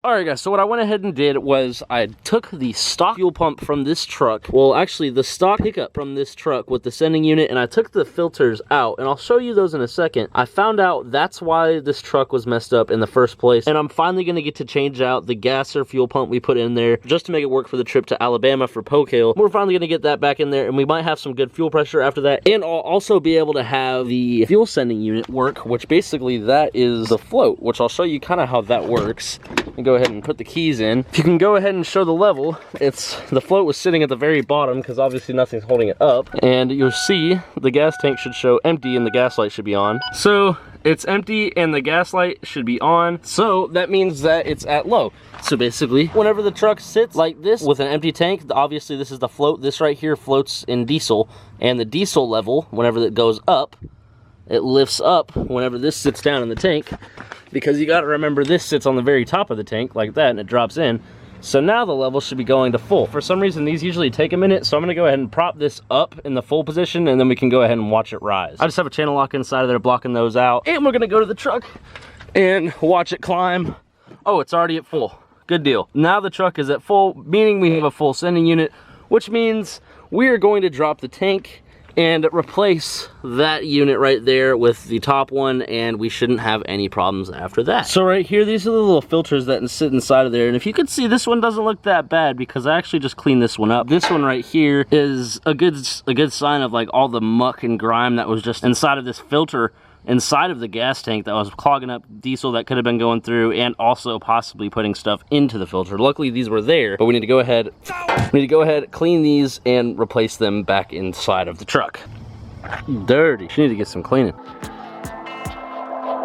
Alright guys, so what I went ahead and did was I took the stock fuel pump from this truck, well actually the stock pickup from this truck with the sending unit, and I took the filters out, and I'll show you those in a second. I found out that's why this truck was messed up in the first place, and I'm finally going to get to change out the gas or fuel pump we put in there just to make it work for the trip to Alabama for Pokale. We're finally going to get that back in there, and we might have some good fuel pressure after that, and I'll also be able to have the fuel sending unit work, which basically that is the float, which I'll show you kind of how that works. And go ahead and put the keys in. If you can go ahead and show the level, the float was sitting at the very bottom because obviously nothing's holding it up, and you'll see the gas tank should show empty and the gas light should be on. So it's empty and the gas light should be on, so that means that it's at low. So basically, whenever the truck sits like this with an empty tank, obviously this is the float. This right here floats in diesel, and the diesel level, whenever it goes up, it lifts up whenever this sits down in the tank, because you got to remember this sits on the very top of the tank like that and it drops in. So now the level should be going to full. For some reason these usually take a minute, so I'm going to go ahead and prop this up in the full position and then we can go ahead and watch it rise. I just have a channel lock inside of there blocking those out, and we're going to go to the truck and watch it climb. Oh, it's already at full. Good deal. Now the truck is at full, meaning we have a full sending unit, which means we are going to drop the tank and replace that unit right there with the top one, and we shouldn't have any problems after that. So right here, these are the little filters that sit inside of there, and if you could see, this one doesn't look that bad because I actually just cleaned this one up. This one right here is a good sign of like all the muck and grime that was just inside of this filter inside of the gas tank that was clogging up diesel that could have been going through, and also possibly putting stuff into the filter. Luckily these were there, but we need to go ahead clean these and replace them back inside of the truck. Dirty. She need to get some cleaning.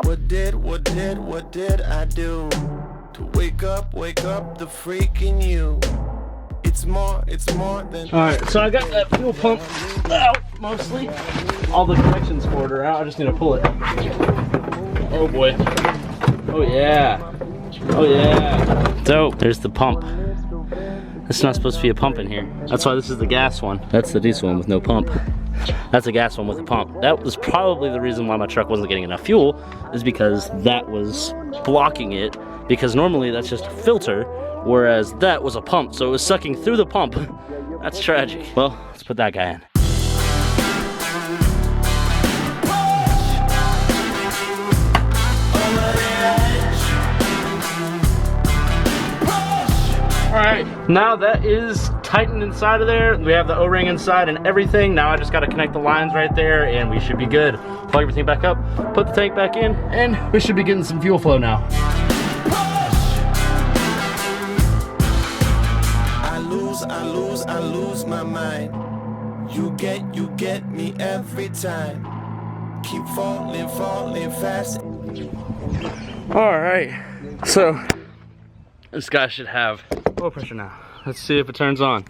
What did I do to wake up the freak in you? It's more than... Alright, so I got that fuel pump out mostly. All the connections for it are out. I just need to pull it. Oh boy. Oh yeah. Oh yeah. Dope. There's the pump. It's not supposed to be a pump in here. That's why this is the gas one. That's the diesel one with no pump. That's the gas one with a pump. That was probably the reason why my truck wasn't getting enough fuel, is because that was blocking it, because normally that's just a filter, whereas that was a pump, so it was sucking through the pump. That's tragic. Well, let's put that guy in. Alright, now that is tightened inside of there. We have the O-ring inside and everything. Now I just got to connect the lines right there and we should be good. Plug everything back up, put the tank back in, and we should be getting some fuel flow now. I lose my mind. You get me every time. Keep falling fast. Alright, so this guy should have oil pressure now. Let's see if it turns on.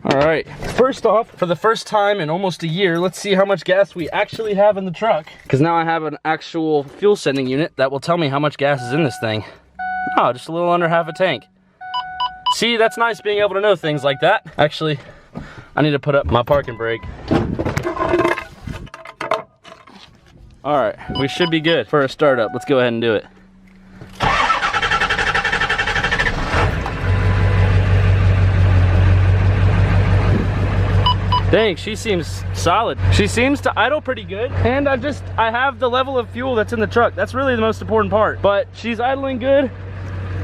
Alright, first off, for the first time in almost a year, let's see how much gas we actually have in the truck. Because now I have an actual fuel sending unit that will tell me how much gas is in this thing. Oh, just a little under half a tank. See, that's nice being able to know things like that. Actually, I need to put up my parking brake. Alright, we should be good for a startup. Let's go ahead and do it. Dang, she seems solid. She seems to idle pretty good. And I have the level of fuel that's in the truck. That's really the most important part. But she's idling good.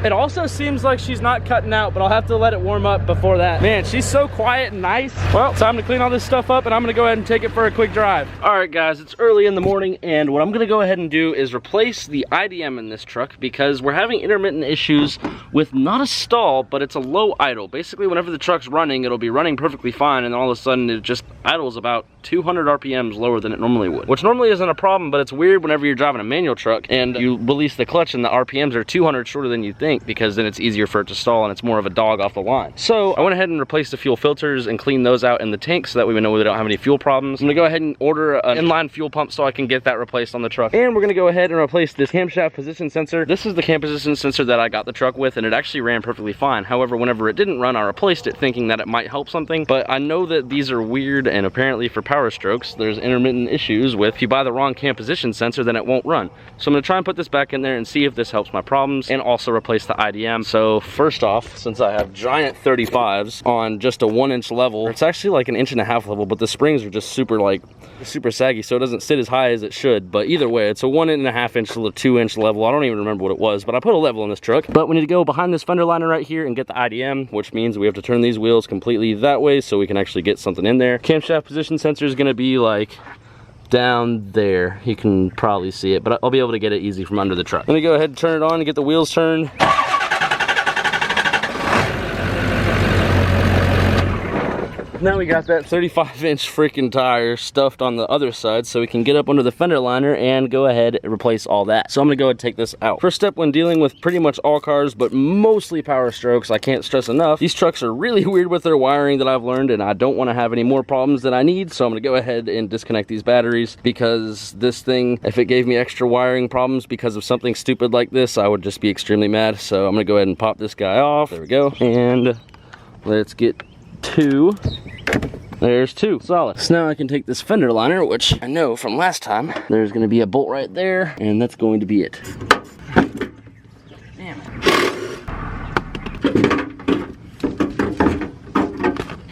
It also seems like she's not cutting out, but I'll have to let it warm up before that. Man, she's so quiet and nice. Well, time to clean all this stuff up and I'm gonna go ahead and take it for a quick drive. All right, guys, it's early in the morning and what I'm gonna go ahead and do is replace the IDM in this truck because we're having intermittent issues with not a stall, but it's a low idle. Basically, whenever the truck's running, it'll be running perfectly fine and then all of a sudden it just idles about 200 RPMs lower than it normally would, which normally isn't a problem, but it's weird whenever you're driving a manual truck and you release the clutch and the RPMs are 200 shorter than you think, because then it's easier for it to stall and it's more of a dog off the line. So I went ahead and replaced the fuel filters and cleaned those out in the tank so that we know we don't have any fuel problems. I'm gonna go ahead and order an inline fuel pump so I can get that replaced on the truck. And we're gonna go ahead and replace this camshaft position sensor. This is the cam position sensor that I got the truck with and it actually ran perfectly fine. However, whenever it didn't run, I replaced it thinking that it might help something, but I know that these are weird and apparently for power strokes, there's intermittent issues with if you buy the wrong cam position sensor, then it won't run. So I'm gonna try and put this back in there and see if this helps my problems and also replace replace the IDM. So first off, since I have giant 35s on just a 1-inch level, it's actually like an 1.5-inch level, but the springs are just super saggy, so it doesn't sit as high as it should. But either way, it's a 1.5-inch to 2-inch level. I don't even remember what it was, but I put a level in this truck. But we need to go behind this fender liner right here and get the IDM, which means we have to turn these wheels completely that way so we can actually get something in there. Camshaft position sensor is gonna be like down there. You can probably see it, but I'll be able to get it easy from under the truck. Let me go ahead and turn it on and get the wheels turned. Now we got that 35-inch freaking tire stuffed on the other side, so we can get up under the fender liner and go ahead and replace all that. So I'm gonna go ahead and take this out. First step when dealing with pretty much all cars, but mostly Power Strokes, I can't stress enough, these trucks are really weird with their wiring that I've learned, and I don't wanna have any more problems than I need, so I'm gonna go ahead and disconnect these batteries, because this thing, if it gave me extra wiring problems because of something stupid like this, I would just be extremely mad. So I'm gonna go ahead and pop this guy off. There we go. And let's get 2. There's 2, solid. So now I can take this fender liner, which I know from last time, there's gonna be a bolt right there, and that's going to be it. Damn it.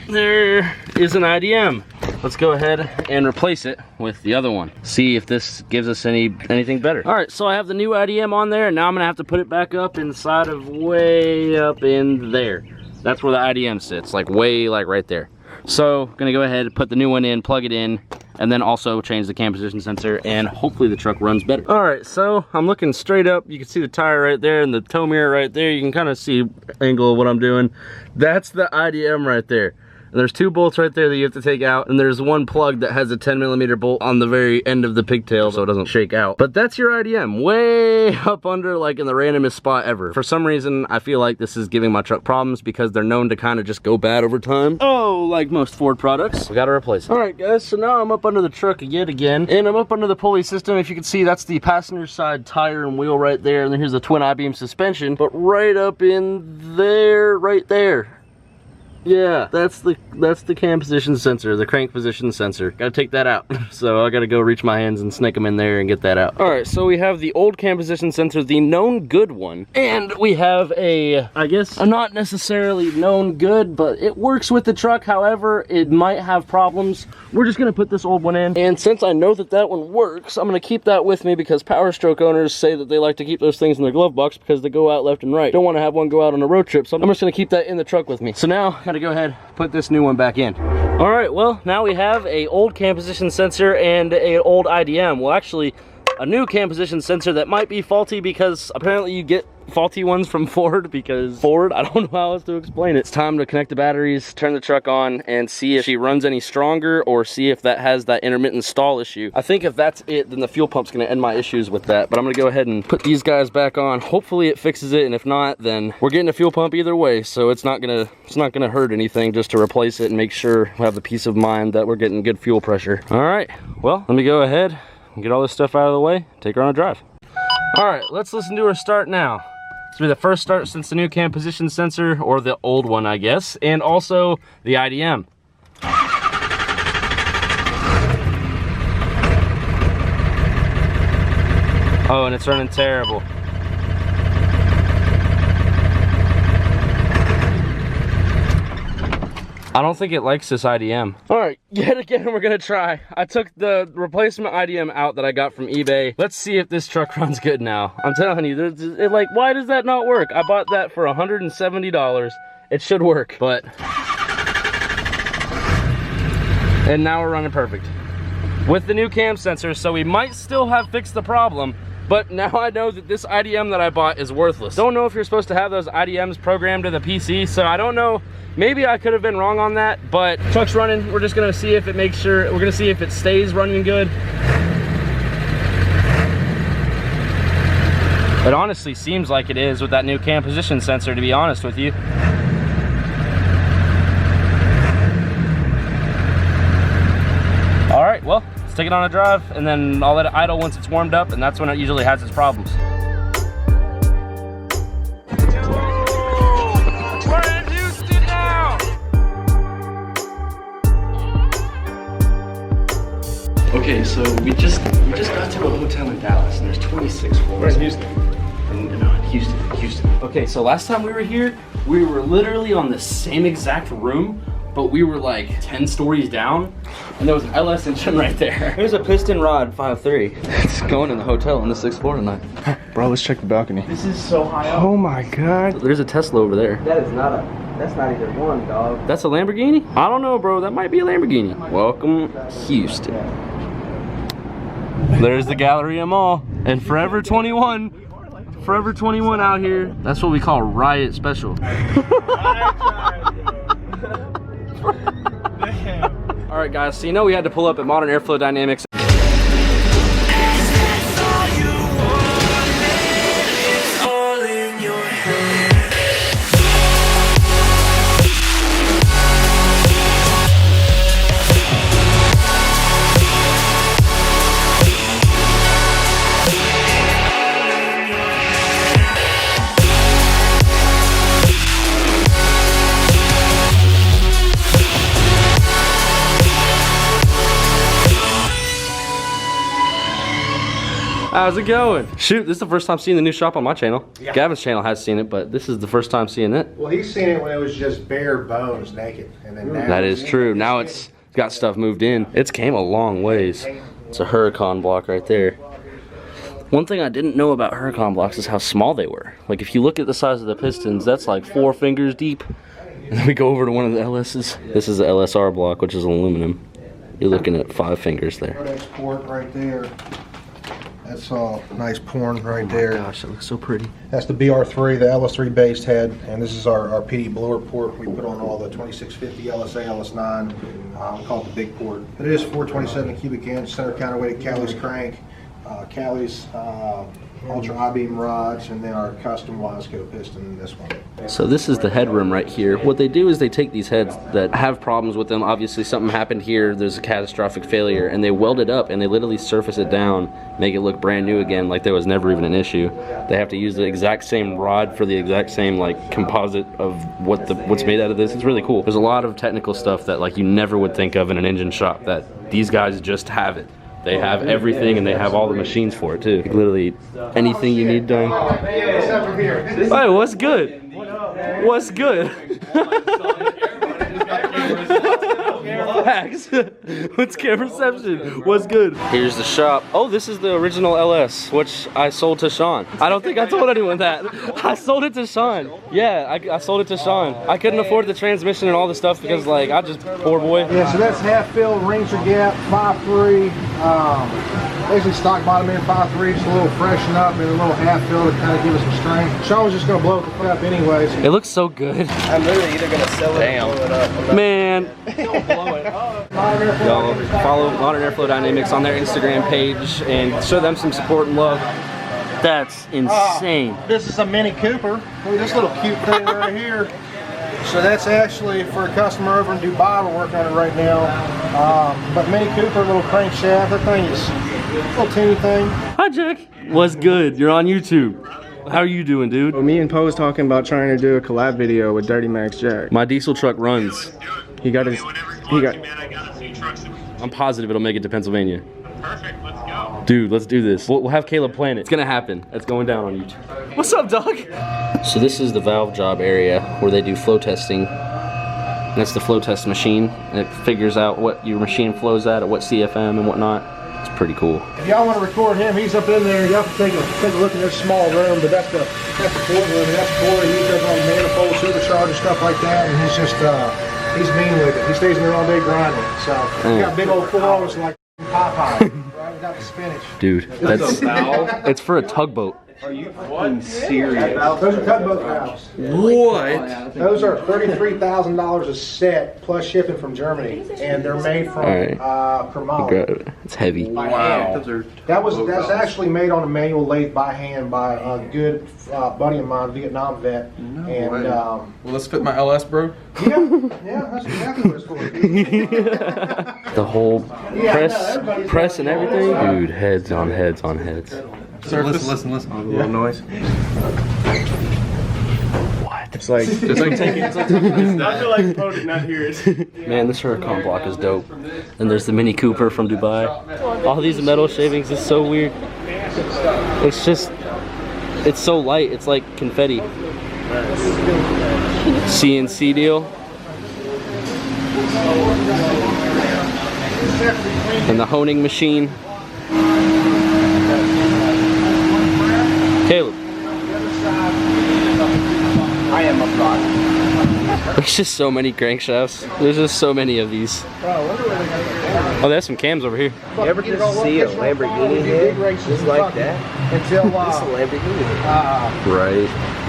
There is an IDM. Let's go ahead and replace it with the other one. See if this gives us anything better. All right, so I have the new IDM on there, and now I'm gonna have to put it back up inside of way up in there. That's where the IDM sits, like way like right there. So gonna go ahead and put the new one in, plug it in, and then also change the cam position sensor, and hopefully the truck runs better. All right, so I'm looking straight up. You can see the tire right there and the tow mirror right there. You can kind of see angle of what I'm doing. That's the IDM right there. And there's 2 bolts right there that you have to take out, and there's 1 plug that has a 10mm bolt on the very end of the pigtail so it doesn't shake out. But that's your IDM, way up under, like in the randomest spot ever. For some reason, I feel like this is giving my truck problems because they're known to kind of just go bad over time. Oh, like most Ford products. We gotta replace it. All right, guys, so now I'm up under the truck yet again, and I'm up under the pulley system. If you can see, that's the passenger side tire and wheel right there, and then here's the twin I-beam suspension, but right up in there, right there. Yeah, that's the cam position sensor, the crank position sensor. Gotta take that out. So I gotta go reach my hands and snake them in there and get that out. All right, so we have the old cam position sensor, the known good one. And we have I guess, a not necessarily known good, but it works with the truck. However, it might have problems. We're just gonna put this old one in. And since I know that that one works, I'm gonna keep that with me because Power Stroke owners say that they like to keep those things in their glove box because they go out left and right. Don't wanna have one go out on a road trip, so I'm just gonna keep that in the truck with me. So now, to go ahead, put this new one back in. All right, well, now we have a old cam position sensor and a old IDM. Well, actually, a new cam position sensor that might be faulty because apparently you get faulty ones from Ford because Ford, I don't know how else to explain it. It's time to connect the batteries, turn the truck on, and see if she runs any stronger or see if that has that intermittent stall issue. I think if that's it, then the fuel pump's gonna end my issues with that, but I'm gonna go ahead and put these guys back on. Hopefully it fixes it, and if not, then we're getting a fuel pump either way, so it's not gonna hurt anything just to replace it and make sure we have the peace of mind that we're getting good fuel pressure. All right, well, let me go ahead and get all this stuff out of the way, take her on a drive. All right, let's listen to her start now. This will be the first start since the new cam position sensor, or the old one, I guess, and also the IDM. Oh, and it's running terrible. I don't think it likes this IDM. All right, yet again, we're gonna try. I took the replacement IDM out that I got from eBay. Let's see if this truck runs good now. I'm telling you, like, why does that not work? I bought that for $170. It should work, but... And now we're running perfect. With the new cam sensor, so we might still have fixed the problem, but now I know that this IDM that I bought is worthless. Don't know if you're supposed to have those IDMs programmed to the PC, so I don't know. Maybe I could have been wrong on that, but truck's running. We're just gonna see if it makes sure, we're gonna see if it stays running good. It honestly seems like it is with that new cam position sensor, to be honest with you. All right, well, let's take it on a drive, and then I'll let it idle once it's warmed up, and that's when it usually has its problems. Okay, so we just got to a hotel in Dallas, and there's 26 floors. We're in Houston. In Houston. Okay, so last time we were here, we were literally on the same exact room, but we were like 10 stories down, and there was an LS engine right there. There's a piston rod 5.3. It's going in the hotel on the 6th floor tonight. Bro, let's check the balcony. This is so high up. Oh my God. There's a Tesla over there. That's not even one, dog. That's a Lamborghini? I don't know, bro. That might be a Lamborghini. Welcome, Houston. There's the Galleria Mall. And Forever 21. Forever 21 out here. That's what we call Riot Special. Alright guys, so you know we had to pull up at Modern Airflow Dynamics. How's it going? Shoot, this is the first time seeing the new shop on my channel. Yeah. Gavin's channel has seen it, but this is the first time seeing it. Well, he's seen it when it was just bare bones, naked. And then now that is true. Now it's got stuff moved in. It's came a long ways. It's a Huracan block right there. One thing I didn't know about Huracan blocks is how small they were. Like if you look at the size of the pistons, that's like 4 fingers deep. And then we go over to one of the LS's. This is the LSR block, which is aluminum. You're looking at 5 fingers there. That's port right there. That's all nice porn right there. Oh my gosh, it looks so pretty. That's the BR3, the LS3 based head, and this is our PD blower port. We put on all the 2650 LSA, LS9. We call it the big port. It is 427 cubic inch, center counterweighted Callie's crank, Callie's ultra high beam rods, and then our custom Wasco piston in this one. So this is the headroom right here. What they do is they take these heads that have problems with them. Obviously something happened here, there's a catastrophic failure, and they weld it up and they literally surface it down, make it look brand new again like there was never even an issue. They have to use the exact same rod for the exact same like composite of what's made out of this. It's really cool. There's a lot of technical stuff that like you never would think of in an engine shop that these guys just have it. They have everything and they have all the machines for it too. Like literally anything you need done. Hey, what's good? What's good? Facts. What's camera reception? What's good? Here's the shop. Oh, this is the original LS, which I sold to Sean. I don't think I told anyone that. I sold it to Sean. Yeah, I sold it to Sean. I couldn't afford the transmission and all the stuff because like I just poor boy. Yeah, so that's half filled Ranger Gap 5.3. Basically stock bottom end 5.3, just a little freshen up and a little half fill to kind of give us some strength. Sean was just gonna blow it the fuck up anyways. It looks so good. I'm literally either gonna sell it or blow it up. Man. Y'all follow Modern Airflow Dynamics on their Instagram page and show them some support and love. That's insane. This is a Mini Cooper. Look at this little cute thing right here. So that's actually for a customer over in Dubai. We're working on it right now. But Mini Cooper, little crankshaft. That thing is a little teeny thing. Hi, Jack. What's good? You're on YouTube. How are you doing, dude? Well, me and Poe was talking about trying to do a collab video with Dirty Max Jack. My diesel truck runs. He got his. I'm positive it'll make it to Pennsylvania. Perfect, let's go. Dude, let's do this. We'll have Caleb plan it. It's gonna happen. It's going down on YouTube. What's up, dog? So this is the valve job area where they do flow testing. And that's the flow test machine. And it figures out what your machine flows at what CFM and whatnot. It's pretty cool. If y'all want to record him, he's up in there. Y'all can take a look in this small room, but that's the port room. That's Corey. He does all the manifold, supercharger, stuff like that, and he's just he's mean with it. He stays in there all day grinding. So he got big old 4 arms like Popeye, right without the spinach. Dude, that's it's for a tugboat. Are you fucking serious? Those are tugboat valves. What? Those are $33,000 a set plus shipping from Germany, and they're made from chromoly. It's heavy. Wow. That's actually made on a manual lathe by hand by a good buddy of mine, Vietnam vet. Will this fit my LS, bro? Yeah, that's exactly what it's for. The whole press and everything. Dude, heads on heads on heads. Sir, listen. A little noise. What? It's like taking. I feel like Poe did not hear it. Man, this Huracan block is dope. And there's the Mini Cooper from Dubai. All these metal shavings is so weird. It's just It's so light, it's like confetti. CNC deal. And the honing machine. Caleb. I am a fraud. There's just so many crankshafts. There's just so many of these. Oh, there's some cams over here. You ever just see a Lamborghini head just like that? Until It's a Lamborghini. Right.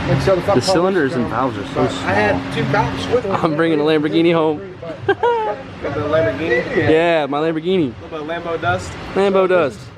until The cylinders and valves are so I small. had 2 cops with me. I'm bringing a Lamborghini home. Got the Lamborghini? Yeah, my Lamborghini. A little bit of Lambo dust. Lambo dust.